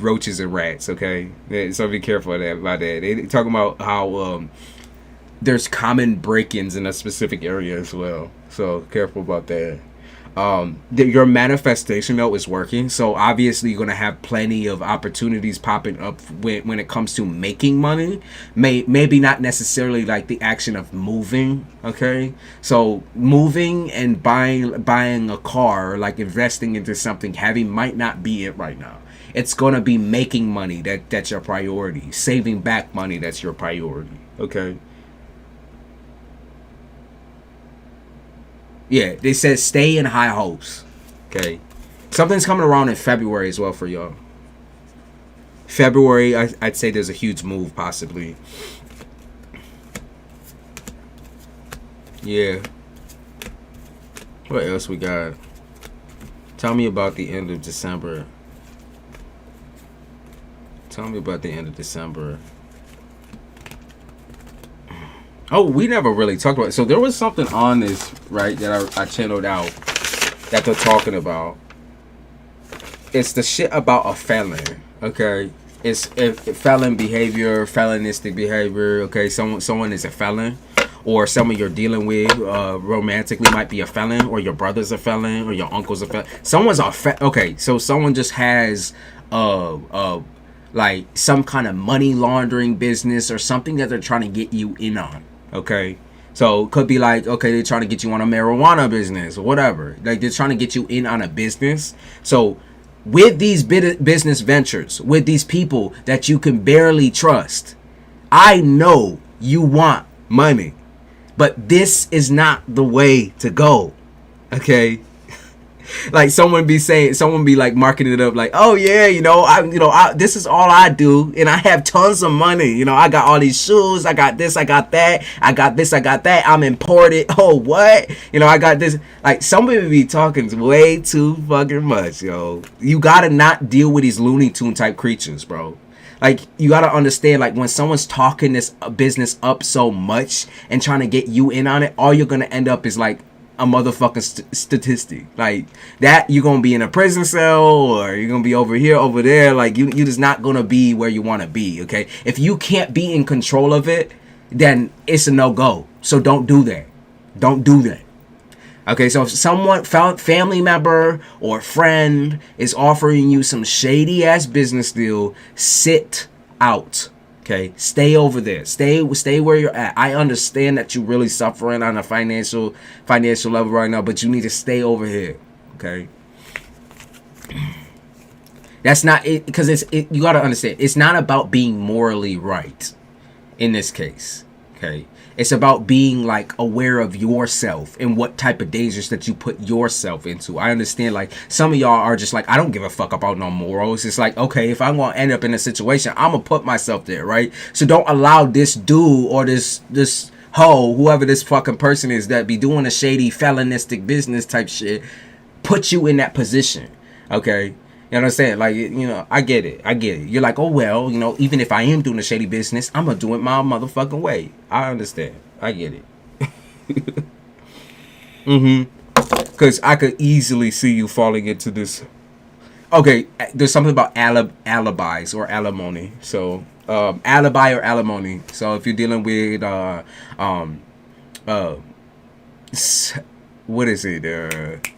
roaches and rats, okay? So be careful about that. They talk about how there's common break-ins in a specific area as well. So careful about that. Your manifestation though is working, so obviously you're gonna have plenty of opportunities popping up when it comes to making money. Maybe not necessarily like the action of moving, okay? So moving and buying a car, like investing into something heavy, might not be it right now. It's gonna be making money that's your priority. Saving back money, that's your priority, okay? Yeah, they said stay in high hopes. Okay. Something's coming around in February as well for y'all. February, I'd say there's a huge move possibly. Yeah. What else we got? Tell me about the end of December. Tell me about the end of December. Oh, we never really talked about it. So there was something on this, right, that I channeled out that they're talking about. It's the shit about a felon, okay? It's if felon behavior, felonistic behavior, okay? Someone is a felon, or someone you're dealing with romantically might be a felon, or your brother's a felon, or your uncle's a felon. Someone's a okay, so someone just has like some kind of money laundering business or something that they're trying to get you in on. Okay, so it could be like, okay, they're trying to get you on a marijuana business or whatever. Like they're trying to get you in on a business. So with these business ventures, with these people that you can barely trust, I know you want money, but this is not the way to go. Okay. Like someone be like marketing it up like, oh yeah, this is all I do, and I have tons of money. I got all these shoes, I got this, I got that, I got this, I got that. I'm imported. Oh what? I got this. Like somebody be talking way too fucking much, yo. You gotta not deal with these Looney Tune type creatures, bro. Like you gotta understand, like when someone's talking this business up so much and trying to get you in on it, all you're gonna end up is like a motherfucking statistic. Like that, you're gonna be in a prison cell, or you're gonna be over here, over there. Like you just not gonna be where you want to be. Okay, if you can't be in control of it, then it's a no-go. So don't do that. Don't do that. Okay, so if someone, family member or friend, is offering you some shady ass business deal, sit out. Okay, stay over there. Stay where you're at. I understand that you're really suffering on a financial level right now, but you need to stay over here. Okay, that's not it, because you gotta understand, it's not about being morally right in this case. Okay, it's about being like aware of yourself and what type of dangers that you put yourself into. I understand, like some of y'all are just like, I don't give a fuck about no morals. It's like, okay, if I'm gonna end up in a situation, I'm gonna put myself there, right? So don't allow this dude or this hoe, whoever this fucking person is that be doing a shady felonistic business type shit, put you in that position. Okay, you know what I'm saying? Like, I get it. You're like, oh, well, even if I am doing a shady business, I'm going to do it my motherfucking way. I understand. I get it. Because I could easily see you falling into this. Okay, there's something about alibis or alimony. So, alibi or alimony. So, if you're dealing with, what is it?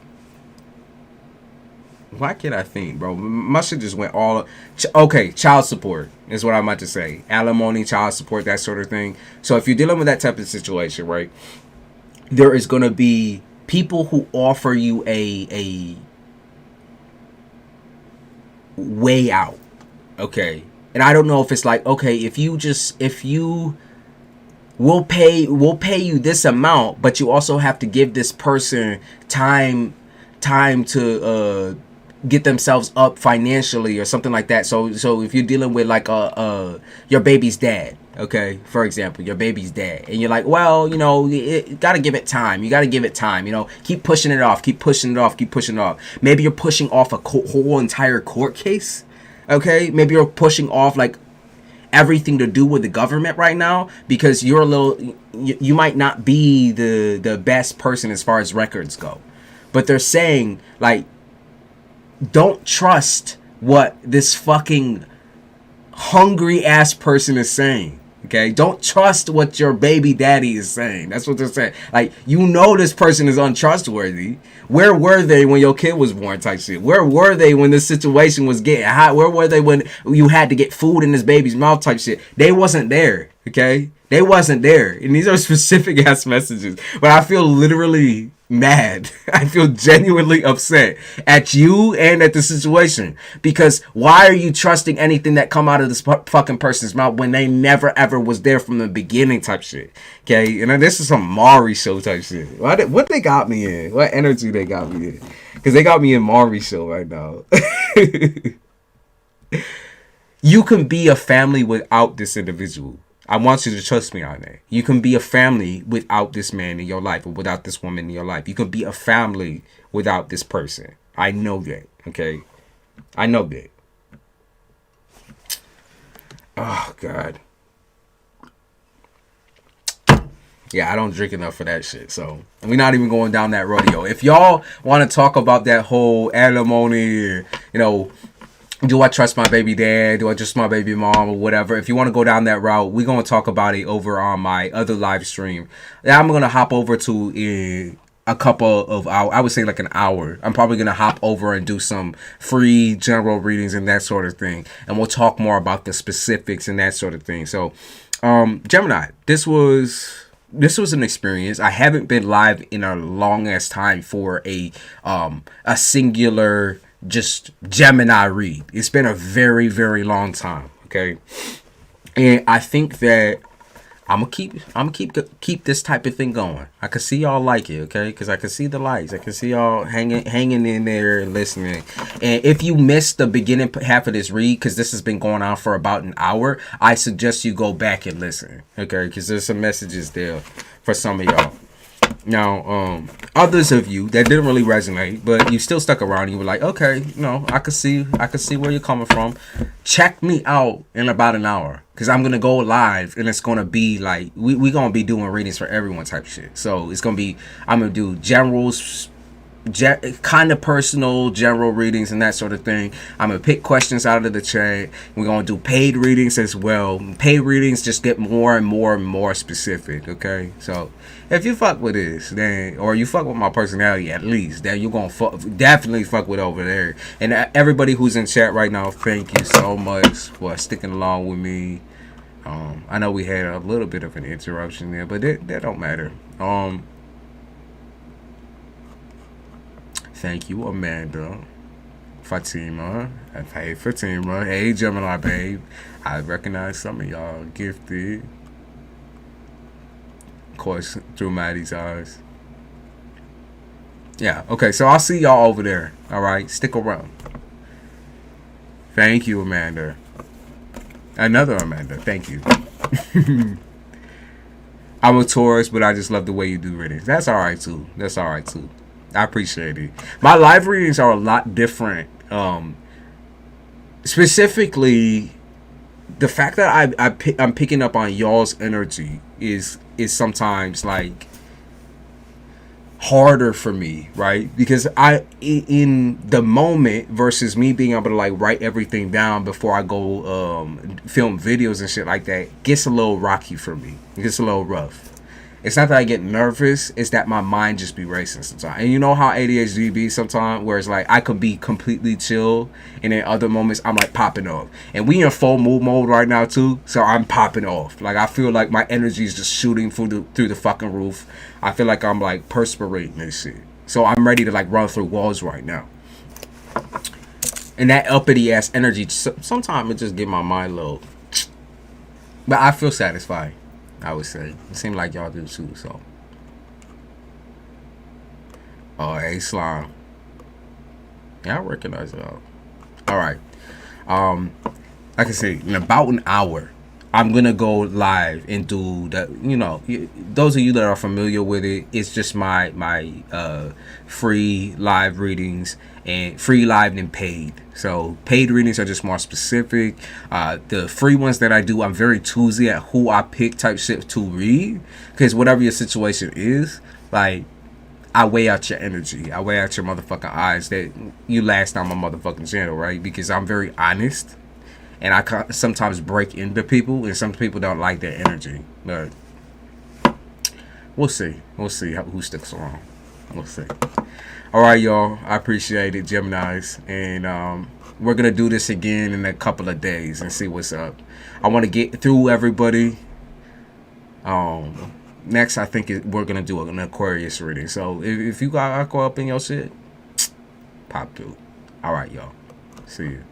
Why can't I think, bro? My shit just went all. Okay, child support is what I'm about to say. Alimony, child support, that sort of thing. So if you're dealing with that type of situation, right, there is going to be people who offer you a way out. Okay, and I don't know if it's like, okay, if you we'll pay you this amount, but you also have to give this person time to get themselves up financially or something like that. So if you're dealing with like your baby's dad, okay, for example, your baby's dad, and you're like, well, you know, you gotta give it time. You gotta give it time. You know, keep pushing it off. Keep pushing it off. Keep pushing it off. Maybe you're pushing off a whole entire court case. Okay, maybe you're pushing off like everything to do with the government right now because you're a little. You might not be the best person as far as records go, but they're saying like, don't trust what this fucking hungry ass person is saying. Okay, don't trust what your baby daddy is saying. That's what they're saying. Like, you know, this person is untrustworthy. Where were they when your kid was born type shit? Where were they when this situation was getting hot? Where were they when you had to get food in this baby's mouth type shit? They wasn't there. Okay, they wasn't there. And these are specific ass messages. But I feel literally mad. I feel genuinely upset at you and at the situation, because why are you trusting anything that come out of this fucking person's mouth when they never ever was there from the beginning type shit? Okay, and this is some Maury show type shit. What they got me in? What energy they got me in? Because they got me in Maury show right now. You can be a family without this individual. I want you to trust me on that. You can be a family without this man in your life or without this woman in your life. You can be a family without this person. I know that, okay? I know that. Oh, God. Yeah, I don't drink enough for that shit, so we're not even going down that rodeo. If y'all want to talk about that whole alimony, you know, do I trust my baby dad? Do I trust my baby mom or whatever? If you want to go down that route, we're going to talk about it over on my other live stream. Then I'm going to hop over to in a couple of hours. I would say like an hour. I'm probably going to hop over and do some free general readings and that sort of thing. And we'll talk more about the specifics and that sort of thing. So, Gemini, this was an experience. I haven't been live in a long ass time for a singular just Gemini read. It's been a very, very long time, okay? And I think that I'm gonna keep this type of thing going. I can see y'all like it, okay? Because I can see the likes. I can see y'all hanging in there and listening. And if you missed the beginning half of this read, because this has been going on for about an hour, I suggest you go back and listen, okay? Because there's some messages there for some of y'all. Now, others of you that didn't really resonate, but you still stuck around. You were like, okay, you know, I could see where you're coming from. Check me out in about an hour, because I'm gonna go live, and it's gonna be like we gonna be doing readings for everyone type shit. So it's gonna be, I'm gonna do generals, kind of personal general readings and that sort of thing. I'm gonna pick questions out of the chat. We're gonna do paid readings as well. Paid readings just get more and more and more specific, okay? So if you fuck with this, then, or you fuck with my personality at least, then you're gonna definitely fuck with over there. And everybody who's in chat right now, thank you so much for sticking along with me. I know we had a little bit of an interruption there, but that don't matter. Thank you, Amanda. Fatima. Hey, Fatima. Hey, Gemini, babe. I recognize some of y'all gifted. Of course, through Maddie's eyes. Yeah, okay, so I'll see y'all over there. All right, stick around. Thank you, Amanda. Another Amanda, thank you. I'm a Taurus, but I just love the way you do readings. That's all right, too. I appreciate it. My live readings are a lot different. Specifically, the fact that I'm picking up on y'all's energy is sometimes like harder for me, right? Because in the moment versus me being able to like write everything down before I go film videos and shit like that gets a little rocky for me. It gets a little rough. It's not that I get nervous, it's that my mind just be racing sometimes. And you know how ADHD be sometimes, where it's like I could be completely chill, and in other moments I'm like popping off. And we in full mood mode right now too, so I'm popping off. Like I feel like my energy is just shooting through the fucking roof. I feel like I'm like perspirating and shit. So I'm ready to like run through walls right now. And that uppity ass energy, sometimes it just get my mind low. But I feel satisfied, I would say. It seems like y'all do too, so. Oh, hey, Slime. Yeah, I recognize y'all. Alright. Like I said, in about an hour, I'm gonna go live and do that. You know, those of you that are familiar with it, it's just my free live readings, and free live and paid. So paid readings are just more specific. The free ones that I do, I'm very choosy at who I pick type shit to read, because whatever your situation is, like, I weigh out your energy. I weigh out your motherfucking eyes that you last on my motherfucking channel, right? Because I'm very honest, and I sometimes break into people, and some people don't like their energy. But we'll see. We'll see who sticks around. We'll see. All right, y'all. I appreciate it, Geminis, and we're gonna do this again in a couple of days and see what's up. I want to get through everybody. Next, I think we're gonna do an Aquarius reading. So if you got Aqua up in your shit, pop through. All right, y'all. See you.